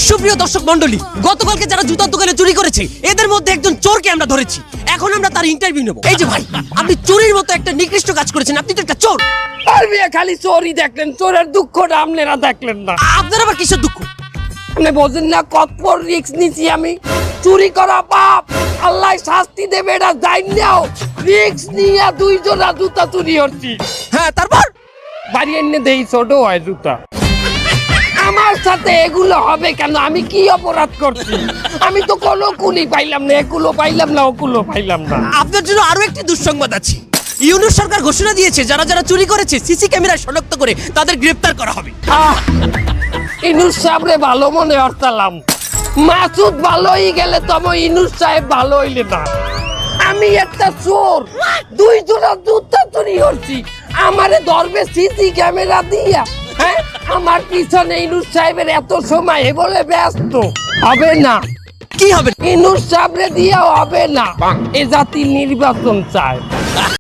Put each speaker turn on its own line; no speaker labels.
সুপ্রিয় দর্শক মণ্ডলী, গতকালকে যারা জুতার দোকানে চুরি করেছে এদের মধ্যে একজন চোরকে আমরা ধরেছি। এখন আমরা তার ইন্টারভিউ নেব। এই যে ভাই, আপনি চুরির মতো একটা নিকৃষ্ট কাজ করেছেন, আপনি তো একটা চোর।
পারবি খালি চোরই দেখলেন, চোরের দুঃখটা আপনারা দেখলেন না।
আপনার আবার কিসের দুঃখ?
আপনি বোঝেন না কত বড় রিস্ক নিছি আমি। চুরি করা পাপ, আল্লাহ শাস্তি দেবে এটা জানি নাও। রিস্ক নিয়ে দুইজনা জুতা চুরি হচ্ছি।
হ্যাঁ, তারপর
বাড়ি এনে দেই ছোট হয় জুতা। আমার সাথে এগুলো হবে কেন? আমি কি অপরাধ করছি? আমি তো কোনো কুলি পাইলাম না, এগুলো পাইলাম না, ওগুলো পাইলাম না।
আপনার জন্য আরো একটি দুঃসংবাদ আছে। ইউনূস সরকার ঘোষণা দিয়েছে যারা যারা চুরি করেছে সিসি ক্যামেরায় শনাক্ত করে তাদের গ্রেফতার করা হবে।
ইনুস সাহেবরে ভালো মনে হরতালাম। মাসুদ ভালো হয়ে গেলে তো আমার ইনুস সাহেব ভালো হইলে না। আমি একটা চোর, দুইজনা জুতা চুরি করছি, আমারে ধরবে সিসি ক্যামেরা দিয়া। হ্যাঁ, আমার পিছনে ইনুস সাহেবের এত সময় এ বলে ব্যস্ত হবে না।
কি হবে?
ইনুস সাহেবরে দিয়া হবে না, এ জাতি নির্বাচন চায়।